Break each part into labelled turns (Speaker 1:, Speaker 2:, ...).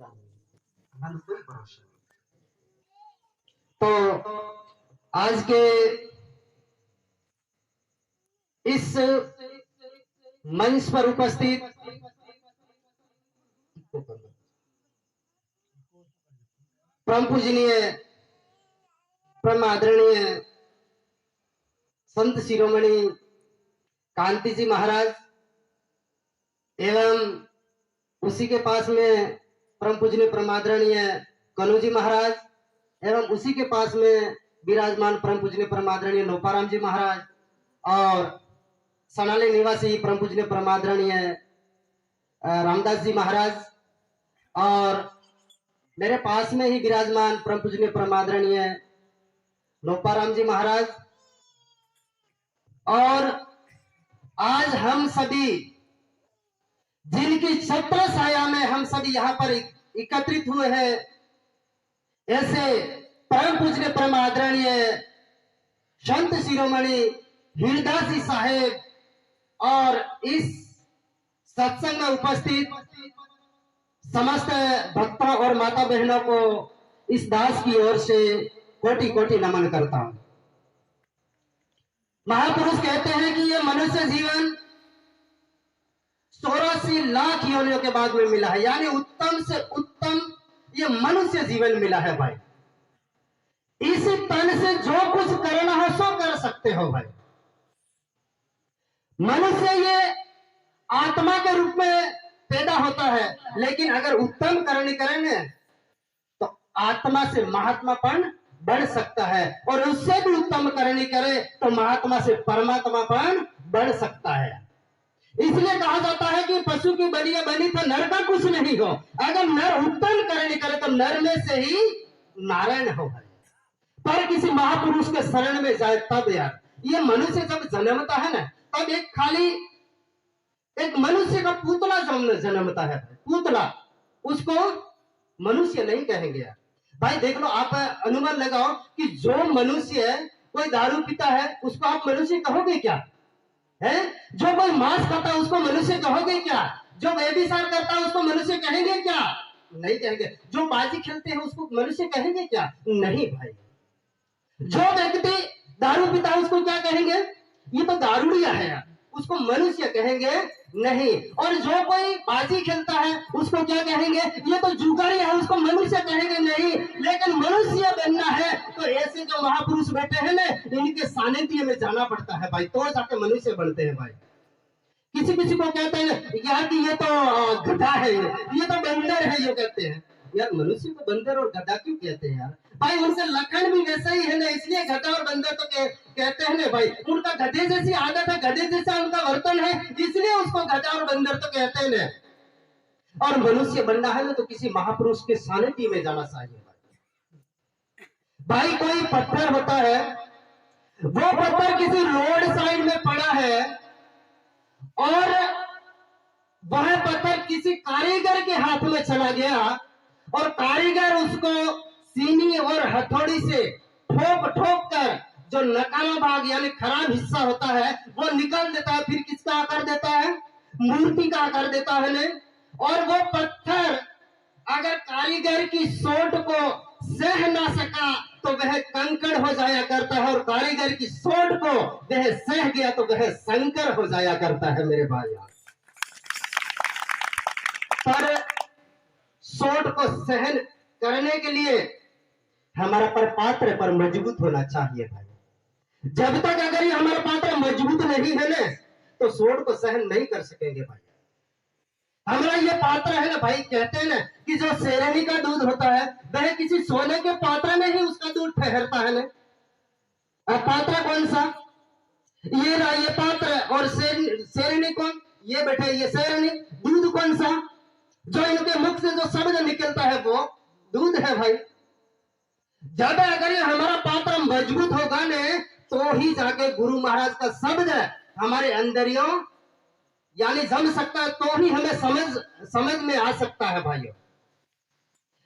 Speaker 1: कोई भरोसा नहीं। तो आज के इस मंच पर उपस्थित परम पूजनीय परम आदरणीय संत शिरोमणि कांति जी महाराज एवं उसी के पास में परम पूजनीय परम आदरणीय कनु जी महाराज एवं उसी के पास में विराजमान परम पूजनीय परम आदरणीय नोपाराम जी महाराज और सनाली निवासी परम पूजनीय परम आदरणीय रामदास जी महाराज और मेरे पास में ही विराजमान परम पूजनीय परम आदरणीय नोपाराम जी महाराज। और आज हम सभी जिनकी छत्र छाया में हम सभी यहाँ पर एकत्रित हुए हैं, ऐसे परम पूजनीय परम आदरणीय संत शिरोमणि हीरदास जी साहेब और इस सत्संग में उपस्थित समस्त भक्तों और माता बहनों को इस दास की ओर से कोटि कोटि नमन करता हूं। महापुरुष कहते हैं कि यह मनुष्य जीवन 84 लाख योनियों के बाद में मिला है, यानी उत्तम से उत्तम ये मनुष्य जीवन मिला है भाई। इस तन से जो कुछ करना हो सो कर सकते हो भाई। मनुष्य ये आत्मा के रूप में पैदा होता है, लेकिन अगर उत्तम करनी करेंगे तो आत्मा से महात्मापन बढ़ सकता है और उससे भी उत्तम करनी करे तो महात्मा से परमात्मापन बढ़ सकता है। इसलिए कहा जाता है कि पशु की बलिया बनी तो नर का कुछ नहीं हो। अगर नर उत्तम करनी करे तो नर में से ही नारायण हो भाई। पर किसी महापुरुष के शरण में जाए तब यार, ये मनुष्य जब जन्मता है ना, तब एक खाली एक मनुष्य का पुतला जन्मता है। पुतला, उसको मनुष्य नहीं कहेंगे यार भाई। देख लो, आप अनुमान लगाओ कि जो मनुष्य कोई दारू पीता है उसको आप मनुष्य कहोगे क्या? है जो कोई मांस खाता है उसको मनुष्य कहोगे क्या? जो व्यभिचार करता है उसको मनुष्य कहेंगे क्या? नहीं कहेंगे। जो बाजी खेलते हैं उसको मनुष्य कहेंगे क्या? नहीं भाई। जो व्यक्ति दारू पीता है उसको क्या कहेंगे? ये तो दारूडिया है यार, उसको मनुष्य कहेंगे नहीं। और जो कोई बाजी खेलता है उसको क्या कहेंगे? ये तो जुगारी है, उसको मनुष्य कहेंगे नहीं। लेकिन मनुष्य बनना है तो ऐसे जो महापुरुष बैठे हैं ना, इनके सानिध्य में जाना पड़ता है भाई, तो जाके मनुष्य बनते हैं भाई। किसी किसी को कहते हैं यार कि ये तो गधा है, ये तो बंदर है, ये कहते हैं यार। मनुष्य को बंदर और गधा क्यों कहते हैं यार भाई? उनसे लक्षण भी वैसा ही है ना, इसलिए गधा और बंदर तो कहते हैं ना भाई। उनका गधे जैसी आदत है, गधे जैसा उनका वर्तन है, इसलिए उसको गधा और बंदर तो कहते हैं ना। और मनुष्य बनना है ना तो किसी महापुरुष के सानिध्य में जाना चाहिए भाई। कोई पत्थर होता है, वो पत्थर किसी रोड साइड में पड़ा है और वह पत्थर किसी कारीगर के हाथ में चला गया और कारीगर उसको सीनी और हथौड़ी से ठोक ठोक कर जो नकामा भाग यानी खराब हिस्सा होता है वो निकाल देता है। फिर किसका आकार देता है? मूर्ति का आकार देता है ने। और वो पत्थर अगर कारीगर की सोट को सह ना सका तो वह कंकड़ हो जाया करता है, और कारीगर की सोट को वह सह गया तो वह संकर हो जाया करता है मेरे भाई। पर सोट को सहन करने के लिए हमारा पर पात्र पर मजबूत होना चाहिए भाई। जब तक अगर ये हमारा पात्र मजबूत नहीं है ना तो सोट को सहन नहीं कर सकेंगे भाई। हमारा ये पात्र है ना भाई, कहते हैं ना कि जो शेरनी का दूध होता है वह किसी सोने के पात्र में ही उसका दूध ठहरता है ना। अब पात्र कौन सा? ये रहा ये पात्र। और शेरनी कौन? ये बैठे ये शेरनी। दूध कौन सा? जो इनके मुख से जो शब्द निकलता है वो दूध है भाई। जब अगर ये हमारा पात्र मजबूत होगा ने तो ही जाके गुरु महाराज का शब्द हमारे अंदरियों यानी जम सकता है, तो ही हमें समझ में आ सकता है भाइयों।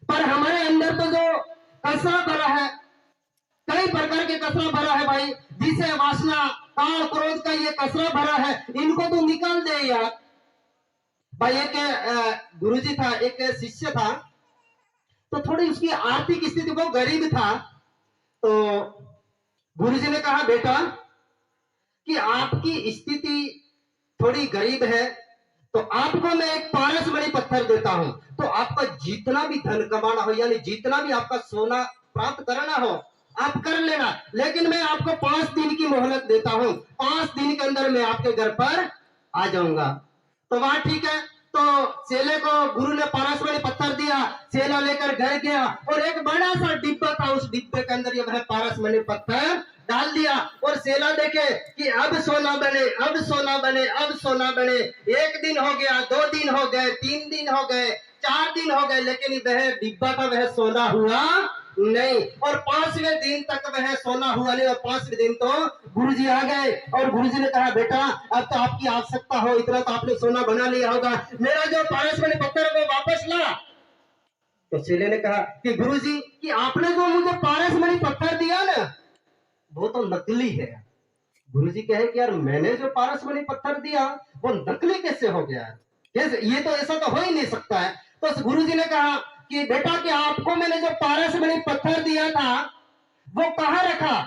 Speaker 1: पर हमारे अंदर तो जो कचरा भरा है, कई प्रकार के कचरा भरा है भाई, जिसे वासना काल क्रोध का ये कचरा भरा है, इनको तो निकाल दे यार भाई। एक गुरुजी था, एक शिष्य था, तो थोड़ी उसकी आर्थिक स्थिति, वो गरीब था। तो गुरुजी ने कहा बेटा कि आपकी स्थिति थोड़ी गरीब है, तो आपको मैं एक पारस मणि पत्थर देता हूं, तो आपका जितना भी धन कमाना हो, यानी जितना भी आपका सोना प्राप्त करना हो आप कर लेना, लेकिन मैं आपको 5 दिन की मोहलत देता हूं। 5 दिन के अंदर मैं आपके घर पर आ जाऊंगा। तो वहां ठीक है, तो चेले को गुरु ने पारस मणि पत्थर दिया, चेला लेकर घर गया और एक बड़ा सा डिब्बा था, उस डिब्बे के अंदर ये वह पारस मणि पत्थर डाल दिया। और सेला देखे कि अब सोना बने, अब सोना बने, अब सोना बने। 1 दिन हो गया, 2 दिन हो गए, 3 दिन हो गए, 4 दिन हो गए, लेकिन वह डिब्बा का वह सोना हुआ नहीं। और 5वें दिन तक वह सोना हुआ नहीं। और 5वें दिन तो गुरुजी आ गए और गुरुजी ने कहा बेटा अब तो आपकी आवश्यकता हो, इतना तो आपने सोना बना लिया होगा, मेरा जो पारस मणि पत्थर को वापस ला। तो चेले ने कहा कि गुरुजी कि आपने जो मुझे पारस मणि पत्थर दिया ना वो तो नकली है। गुरुजी कहे कि यार मैंने जो पारस मणि पत्थर दिया वो नकली कैसे हो गया है, ये तो ऐसा तो हो ही नहीं सकता है। तो गुरुजी ने कहा कि बेटा कि आपको मैंने जो पारस मणि पत्थर दिया था वो कहाँ रखा।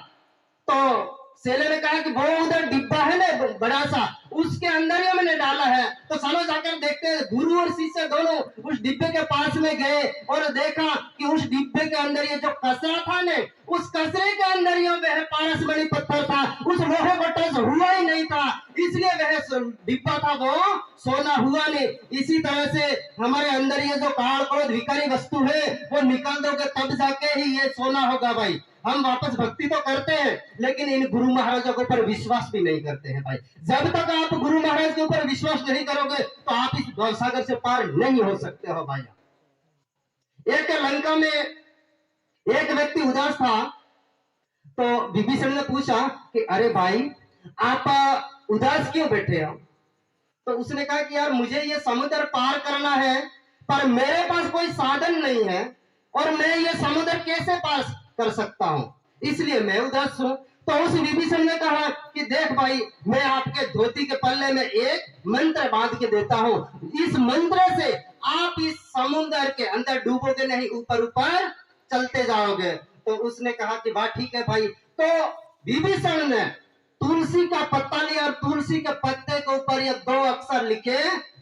Speaker 1: तो सेले ने कहा कि वो उधर डिब्बा है ना बड़ा सा, उसके अंदर ही मैंने डाला है। तो चलो जाकर देखते हैं। गुरु और शिष्य दोनों उस डिब्बे के पास में गए और देखा कि उस डिब्बे के अंदर ये जो कचरा था ने, उस कचरे के अंदर ये वह पारस मणि पत्थर था, उस लोहे बटस हुआ ही नहीं था, इसलिए वह डिब्बा था वो सोना हुआ नहीं। इसी तरह से हमारे अंदर ये जो काल क्रोध विकारी वस्तु है वो निकाल दोगे तब जाके ही ये सोना होगा भाई। हम वापस भक्ति तो करते हैं लेकिन इन गुरु महाराजों के ऊपर विश्वास भी नहीं करते हैं भाई। जब तक आप गुरु महाराज के ऊपर विश्वास नहीं करोगे तो आप इस भवसागर से पार नहीं हो सकते हो भाई। एक लंका में एक व्यक्ति उदास था, तो विभीषण ने पूछा कि अरे भाई आप उदास क्यों बैठे हो। तो उसने कहा कि यार मुझे ये समुद्र पार करना है पर मेरे पास कोई साधन नहीं है और मैं ये समुद्र कैसे पार कर सकता हूं, इसलिए मैं उदास हूं। तो उस विभीषण ने कहा कि देख भाई मैं आपके धोती के पल्ले में एक मंत्र बांध के देता हूं, इस मंत्र से आप इस समुद्र के अंदर डूबोगे नहीं, ऊपर ऊपर चलते जाओगे। तो उसने कहा कि बात ठीक है भाई। तो विभीषण ने तुलसी का पत्ता लिया और तुलसी के पत्ते के ऊपर ये 2 अक्षर लिखे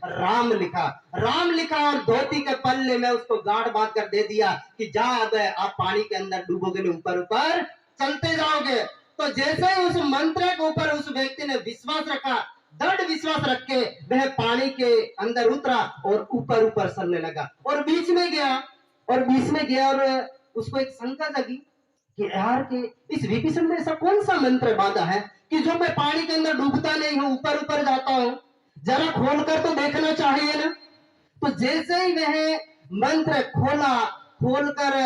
Speaker 1: राम लिखा, राम लिखा और धोती के पल्ले में उसको गांठ बांध कर दे दिया कि जा अब आप पानी के अंदर डूबोगे नहीं, ऊपर ऊपर चलते जाओगे। तो जैसे ही उस मंत्र के ऊपर उस व्यक्ति ने विश्वास रखा, दृढ़ विश्वास रख के वह पानी के अंदर उतरा और ऊपर ऊपर चलने लगा। और बीच में गया और उसको एक शंका जगी कि यार कि इस विभीषण ने ऐसा कौन सा मंत्र बांधा है कि जो मैं पानी के अंदर डूबता नहीं हूं, ऊपर ऊपर जाता हूं, जरा खोलकर तो देखना चाहिए ना। तो जैसे ही वह मंत्र खोलकर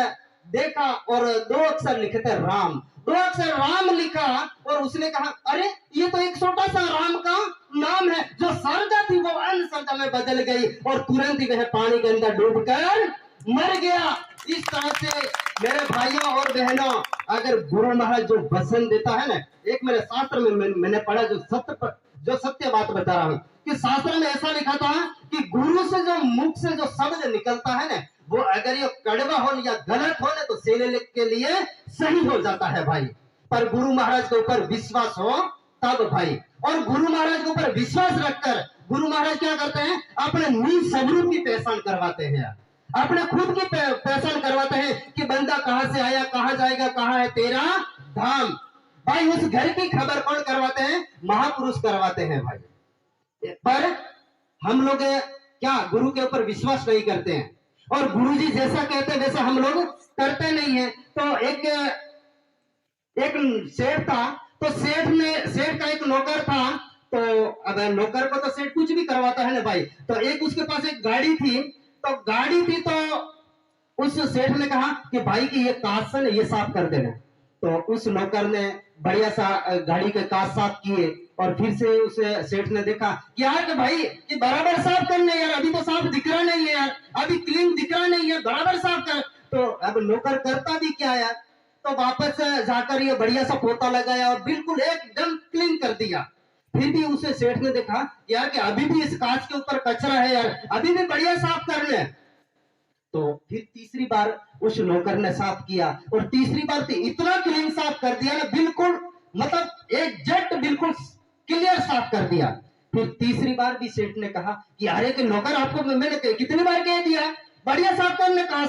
Speaker 1: देखा और 2 अक्षर लिखे थे राम, 2 अक्षर राम लिखा और उसने कहा अरे ये तो एक छोटा सा राम का नाम है, जो सरदा थी वो अन्य सरदा में बदल गई और तुरंत ही वह पानी के अंदर डूबकर मर गया। इस तरह से मेरे भाइयों और बहनों अगर गुरु महाराज जो वचन देता है ना, एक मेरे शास्त्र में मैंने पढ़ा जो सत्य बात बता रहा हूं कि शास्त्र में ऐसा लिखा था कि गुरु से जो मुख से जो शब्द निकलता है ना वो अगर ये कड़वा हो या गलत हो ना तो सेने के लिए सही हो जाता है भाई। पर गुरु महाराज के ऊपर विश्वास हो तब भाई। और गुरु महाराज के ऊपर विश्वास रखकर गुरु महाराज क्या करते हैं, अपने निज स्वरूप की पहचान करवाते हैं, अपने खुद की पहचान करवाते हैं कि बंदा कहां से आया, कहां जाएगा, कहां है तेरा धाम। भाई उस घर की खबर कौन करवाते हैं, महापुरुष करवाते हैं भाई। पर हम लोग क्या गुरु के ऊपर विश्वास नहीं करते हैं और गुरुजी जैसा कहते हैं वैसा हम लोग करते नहीं है। तो एक सेठ था, तो सेठ का एक नौकर था। तो अब नौकर को तो सेठ कुछ भी करवाता है ना भाई। तो एक उसके पास एक गाड़ी थी, तो उस सेठ ने कहा कि भाई की ये कांच से ये साफ कर देना। तो उस नौकर ने बढ़िया सा गाड़ी के कांच साफ किए और फिर से उस सेठ ने देखा कि यार कि भाई ये बराबर साफ करने यार, अभी तो साफ दिख रहा नहीं है यार, अभी क्लीन दिख रहा नहीं है, बराबर साफ कर। तो अब नौकर करता भी क्या यार, तो वापस जाकर ये बढ़िया सा पोता लगाया और बिल्कुल एकदम क्लीन कर दिया। फिर भी उसे सेठ ने देखा यार कि अभी भी इस कांच के ऊपर कचरा है यार, अभी भी बढ़िया साफ कर ले। तो फिर तीसरी बार उस नौकर ने साफ किया और तीसरी बार तो इतना क्लीन साफ कर दिया ना, बिल्कुल मतलब एग्जैक्ट बिल्कुल क्लियर साफ कर दिया। फिर तीसरी बार भी सेठ ने कहा कि अरे कि नौकर आपको मैंने कितनी बार कह दिया बढ़िया साफ करने का।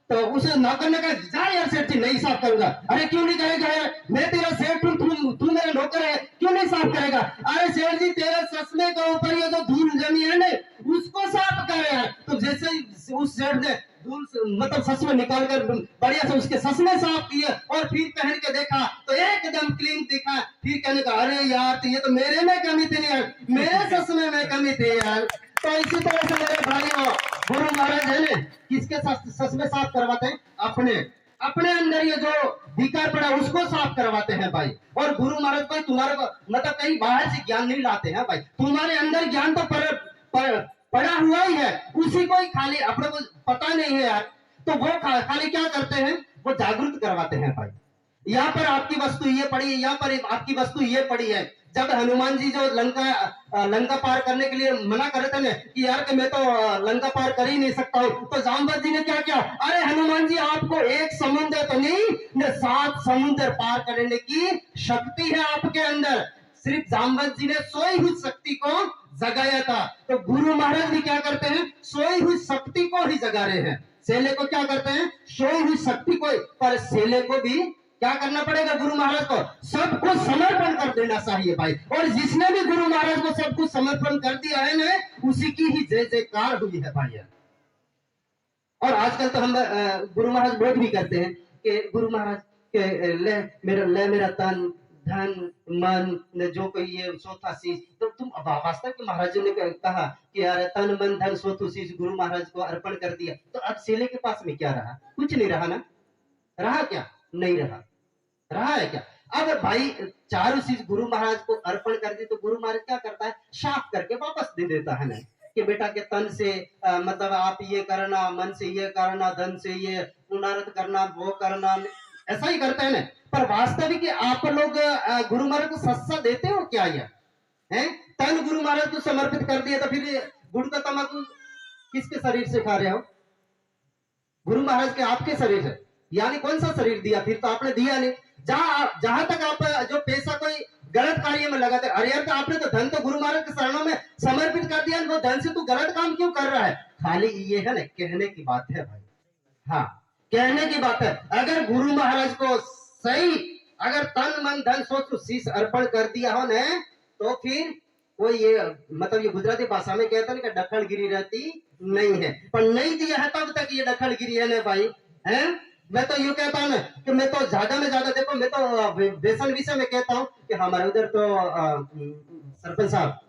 Speaker 1: तो उस नौकर ने कहा जा यार सेठ जी नहीं साफ करूंगा। अरे क्यों नहीं करेगा यार, मैं तेरा सेठ हूं, तू मेरा नौकर है, क्यों नहीं साफ करेगा। अरे सेठ जी तेरे चश्मे के ऊपर ये जो धूल जमी है ना उसको साफ कर यार। तो जैसे ही उस सेठ ने धूल मतलब चश्मे निकाल कर बढ़िया से उसके चश्मे साफ किए और फिर पहन के देखा तो एकदम क्लीन दिखा। फिर कहने का अरे यार तो ये तो मेरे में कमी थी यार, मेरे चश्मे में कमी थी यार। तो इसी तरह से मेरे भाइयों गुरु महाराज है ना किसके चश्मे साफ करवाते हैं, अपने अंदर ये जो विकार पड़ा उसको साफ करवाते हैं भाई। और गुरु महाराज कोई तुम्हारे को मतलब कहीं बाहर से ज्ञान नहीं लाते हैं भाई, तुम्हारे अंदर ज्ञान तो पड़ा हुआ ही है, उसी को ही खाली अपने को पता नहीं है यार। तो वो खाली क्या करते हैं, वो जागरूक करवाते हैं भाई। यहाँ पर आपकी वस्तु ये पड़ी है, यहाँ पर आपकी वस्तु ये पड़ी है। जब हनुमान जी जो लंका पार करने के लिए मना कर रहे थे ना कि यार कि मैं तो लंका पार कर ही नहीं सकता हूँ, तो जामवंत जी ने क्या किया, अरे हनुमान जी आपको एक समुद्र तो नहीं 7 समुद्र पार करने की शक्ति है आपके अंदर। सिर्फ जामवंत जी ने सोई हुई शक्ति को जगाया था। तो गुरु महाराज भी क्या करते हैं, सोई हुई शक्ति को ही जगा रहे हैं। सेले को क्या करते हैं, सोई हुई शक्ति को, पर सेले को भी क्या करना पड़ेगा, गुरु महाराज को सब कुछ समर्पण कर देना चाहिए भाई। और जिसने भी गुरु महाराज को सब कुछ समर्पण कर दिया है ना, उसी की ही जय जयकार हुई है भाई। और आजकल तो हम गुरु महाराज बोध भी करते हैं कि गुरु महाराज के ले मेरा तन धन मन ने जो कोई ये चौथा चीज, तो तुम वास्तव के महाराज ने कहा कि यार तन मन धन चौथी चीज गुरु महाराज को अर्पण कर दिया, तो अब सेले के पास में क्या रहा, कुछ नहीं रहा ना, रहा क्या, नहीं रहा है क्या। अब भाई चारों चीज गुरु महाराज को अर्पण कर दी, तो गुरु महाराज क्या करता है, साफ करके वापस दे देता है ना कि बेटा के तन से मतलब आप ये करना, मन से ये करना, धन से ये पुनर्थ करना, वो करना, ऐसा ही करते हैं ना। पर वास्तविक आप लोग गुरु महाराज को सस्ता देते हो क्या, ये है तन गुरु महाराज को समर्पित कर दिया, तो फिर गुड़ का तमाकू किसके शरीर से खा रहे हो, गुरु महाराज के आपके शरीर से, यानी कौन सा शरीर दिया, फिर तो आपने दिया नहीं। जहां तक आप जो पैसा कोई गलत कार्य में लगाते, अरे यार तो आपने तो धन तो गुरु महाराज के शरणों में समर्पित कर दिया, वो धन से तू गलत काम क्यों कर रहा है। खाली ये है ना कहने की बात है भाई, हाँ कहने की बात है। अगर गुरु महाराज को सही अगर तन मन धन सोच शीश अर्पण कर दिया हो ना, तो फिर वो ये मतलब ये गुजराती भाषा में कहता है दखलगिरी रहती नहीं है, पर नहीं दिया है तब तक ये दखलगिरी है ना भाई, है। मैं तो यूं कहता हूँ ना कि मैं तो ज्यादा में ज्यादा, देखो मैं तो व्यसन विषय में कहता हूँ कि हमारे उधर तो सरपंच साहब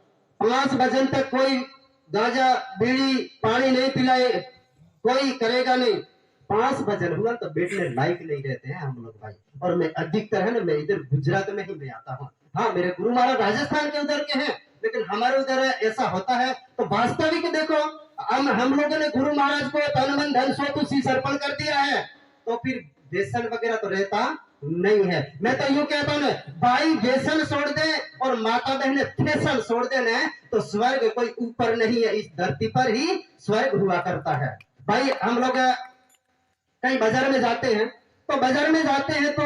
Speaker 1: 5 बजे तक कोई गांजा बीड़ी पानी नहीं पिलाए कोई करेगा नहीं। 5 बजे हुआ तो बैठने लायक नहीं रहते हैं हम लोग भाई। और मैं अधिकतर है ना, मैं इधर गुजरात में ही मैं आता हूँ, हाँ मेरे गुरु महाराज राजस्थान के उधर के हैं, लेकिन हमारे उधर ऐसा होता है। तो वास्तविक देखो हम लोगों ने गुरु महाराज को तन मन धन सोच शीश अर्पण कर दिया है, तो फिर व्यसन वगैरह तो रहता नहीं है। मैं तो यूं कहता हूँ भाई व्यसन छोड़ दे और माता बहने फैशन छोड़ देना, तो स्वर्ग कोई ऊपर नहीं है, इस धरती पर ही स्वर्ग हुआ करता है भाई। हम लोग कहीं बाजार में जाते हैं, तो बाजार में जाते हैं तो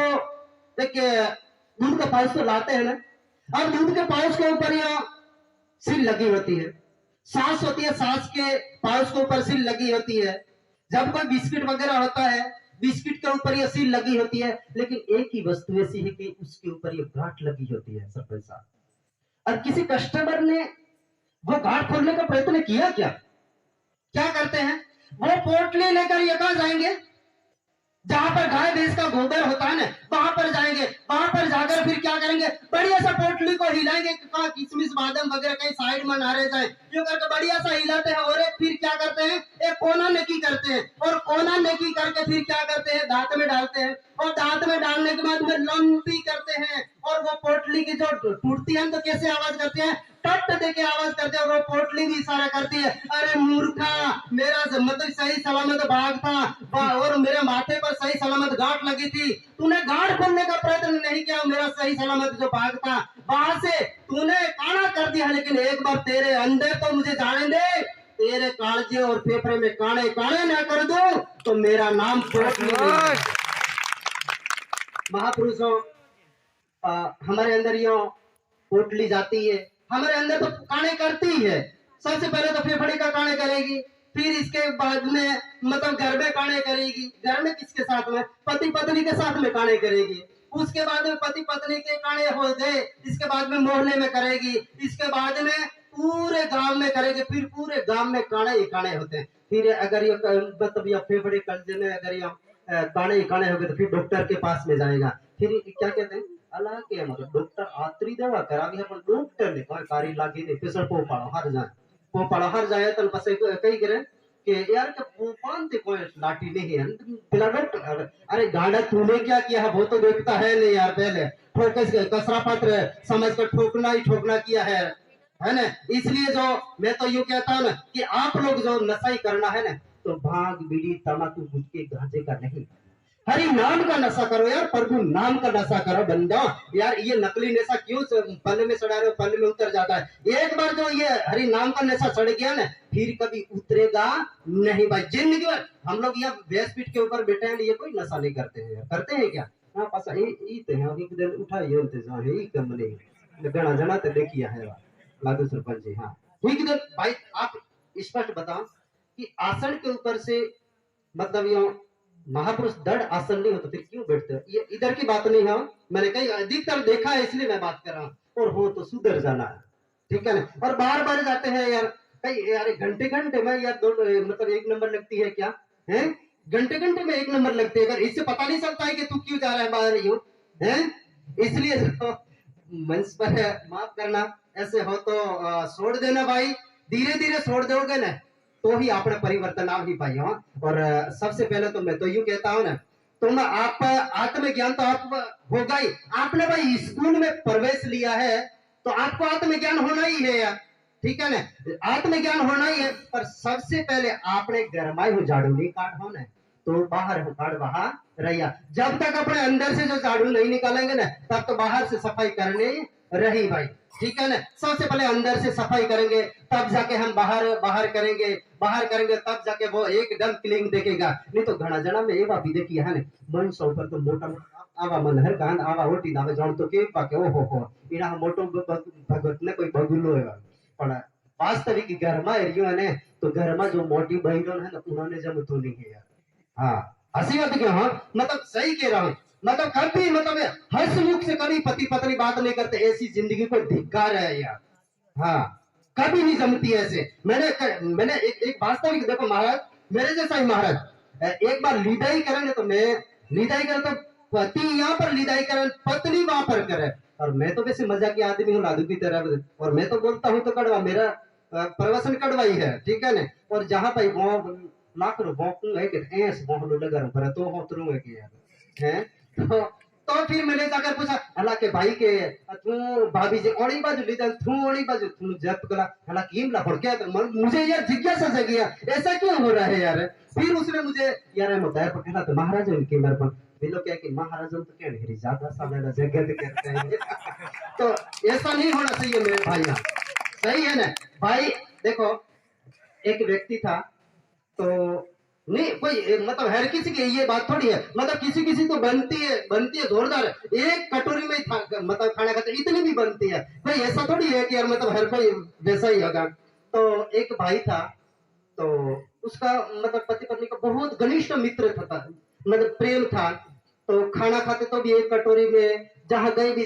Speaker 1: देखिए दूध का पाउच तो लाते हैं ना, अब दूध के पाउच के ऊपर यह सील लगी होती है, सांस होती है, सांस के पाउच के ऊपर सील लगी होती है। जब कोई बिस्किट वगैरह होता है, बिस्किट के ऊपर ये सील लगी होती है, लेकिन एक ही वस्तु ऐसी है कि उसके ऊपर ये गांठ लगी होती है सरपंच साहब। और किसी कस्टमर ने वो गांठ खोलने का प्रयत्न किया क्या करते हैं, वो पोटली लेकर ये कहां जाएंगे, जहां पर गाय भैंस का गोबर होता है ना वहां पर जाएंगे, वहां पर जाकर फिर क्या करेंगे, बढ़िया सा पोटली को हिलाएंगे, किशमिश बादाम वगैरह कहीं साइड में ना रह जाए, जो करके बढ़िया सा हिलाते हैं। और एक फिर क्या करते हैं, एक कोना नेकी करते हैं, और कोना नेकी करके फिर क्या करते हैं, दांत में डालते हैं, और दांत में डालने के बाद में लंबी करते हैं, और वो पोटली की जो टूटती है तो कैसे आवाज करते हैं, टट दे के आवाज करते हैं, और वो पोटली भी इशारा करती है, अरे मूर्खा मेरा मतलब सही सलामत भाग था और मेरे माथे पर सही सलामत गांठ लगी थी, तूने गांठ खोलने का प्रयत्न नहीं किया, मेरा सही सलामत जो भाग था वहां से तूने काना कर दिया, लेकिन एक बार तेरे अंदर तो मुझे जाने दे, तेरे कालजे और फेफड़े में काने काने ना कर दो तो मेरा नाम पोटली नहीं। महापुरुषों, हमारे अंदर यो पोटली जाती है, हमारे अंदर तो काने करती ही है। सबसे पहले तो फेफड़े का काने करेगी, फिर इसके बाद में मतलब घर में काने करेगी। घर में किसके साथ में? पति पत्नी के साथ में काने करेगी। उसके बाद में पति पत्नी के काने हो गए, इसके बाद में मोहल्ले में करेगी, इसके बाद में पूरे गांव में करेगी, फिर पूरे गांव में काने ही काने होते हैं। फिर अगर ये मतलब ये फेफड़े कर्जे में अगर ये काने ही काने हो गए तो फिर डॉक्टर के पास में जाएगा। फिर क्या कहते हैं, अल्लाह के मतलब डॉक्टर आतरी दवा करावी है, डॉक्टर ने कोई कारी लागी नहीं फिसल पोपाड़ो हर जाए, पोपाड़ो हर जाए तो बस कई करे कि यार के पोपान ते कोई लाठी नहीं है बिना डॉक्टर। अरे गाड़ा तूने क्या किया है वो तो देखता है नहीं यार, पहले ठोकस कसरा पत्र समझ कर ठोकना ही ठोकना किया है ना। इसलिए जो मैं तो यूं कहता हूँ ना कि आप लोग जो नशा ही करना है ना तो भांग बीड़ी तम्बाकू गुटखे गांजे का नहीं, हरि नाम का नशा करो यार, प्रभु नाम का नशा करो बंदा। यार ये नकली नशा क्यों पल्ले में चढ़ा रहे हो, पल्ले में उतर जाता है। एक बार जो ये हरि नाम का नशा चढ़ गया ना फिर कभी उतरेगा नहीं भाई जिंदगी भर। हम लोग यहाँ व्यासपीठ के ऊपर बैठे हैं, ये कोई नशा नहीं करते हैं, करते हैं क्या? हाँ पास एक दिन उठाइए कम नहीं गणा जना तो देखिए है लादू सरपंच जी। हाँ ठीक है भाई, आप स्पष्ट बताओ कि आसन के ऊपर से मतलब ये महापुरुष दृढ़ आसन नहीं होता फिर क्यों बैठते हैं? ये इधर की बात नहीं है, मैंने कहीं अधिकतर देखा है इसलिए मैं बात कर रहा हूँ। और हो तो सुधर जाना है, ठीक है ना। और बार बार जाते हैं यार, कई यार घंटे घंटे में यार दो मतलब एक नंबर लगती है क्या है, घंटे घंटे में एक नंबर लगती है। अगर इससे पता नहीं चलता है कि तू क्यों जा रहा है बाहर यूं है, इसलिए तो मंच पर है, माफ करना। ऐसे हो तो छोड़ देना भाई, धीरे धीरे छोड़ दोगे ना तो ही आपने परिवर्तन आ ही पाई हो। और सबसे पहले तो मैं तो यूं कहता हूं ना, तुम आप आत्मज्ञान तो आप होगा ही। आपने भाई स्कूल में प्रवेश लिया है तो आपको आत्मज्ञान होना ही है यार, ठीक है ना, आत्मज्ञान होना ही है। पर सबसे पहले आपने गरमाई हो झाड़ू नहीं काट होना तो बाहर हो काट बाहर रहिया। जब तक अपने अंदर से जो झाड़ू नहीं निकालेंगे ना तब तो बाहर से सफाई करने रही भाई, ठीक है ना। सबसे पहले अंदर से सफाई करेंगे तब जाके हम बाहर करेंगे तब जाके वो एकदम क्लीन देखेगा। नहीं तो घना जना में एवा भी देखिए है मन सौ पर तो मोटा आवा मन हर कान आवा ओटी दावे जान तो के पाके ओहो इना मोटो भगत ने कोई बगुलो है। पर वास्तविक घर में एरियो ने तो घर में जो मोटी बहनों है ना उन्होंने जब तो नहीं है यार। हाँ हंसी बात क्यों, हाँ मतलब सही कह रहा हूँ, मतलब कभी मतलब हंसमुख से कभी पति पत्नी बात नहीं करते, ऐसी जिंदगी को धिक्कार है यार। हाँ कभी नहीं जमती ऐसे। मैंने एक वास्तविक देखो महाराज, मेरे जैसा ही महाराज एक बार लीदाई करेंगे तो मैं लीदाई करें तो पति यहाँ पर लीदाई करें पत्नी वहां पर करे। और मैं तो वैसे मजाक की आदमी हूँ लादू की तरह, और मैं तो बोलता हूँ तो कड़वा, मेरा प्रवचन कड़वा ही है, ठीक है ना। और जहां पर वो लाख है कि ऐस बोलो लगा पर तो होतरूंगा कि यार है तो फिर मैंने जाकर पूछा हला के भाई के तू भाभी जी ओणी बाजू ली तू ओणी बाजू तू जब कला हला कीम ला क्या तो मुझे यार जिज्ञासा जगी ऐसा क्यों हो रहा है यार। फिर उसने मुझे यार बताया पकड़ा तो महाराज उनके मेरे पर बिलो क्या कि महाराज तो क्या नहीं ज्यादा समय जगत करते हैं तो ऐसा नहीं होना चाहिए मेरे भाई, सही है ना भाई। देखो एक व्यक्ति था तो नहीं कोई मतलब हर किसी की ये बात थोड़ी है, मतलब किसी तो बनती है जोरदार, एक कटोरी में मतलब खाना खाते इतनी भी बनती है भाई, ऐसा थोड़ी है कि यार मतलब हर कोई वैसा ही होगा। तो एक भाई था तो उसका मतलब पति पत्नी का बहुत घनिष्ठ मित्र था, मतलब प्रेम था। तो खाना खाते तो भी एक कटोरी में जहां गए भी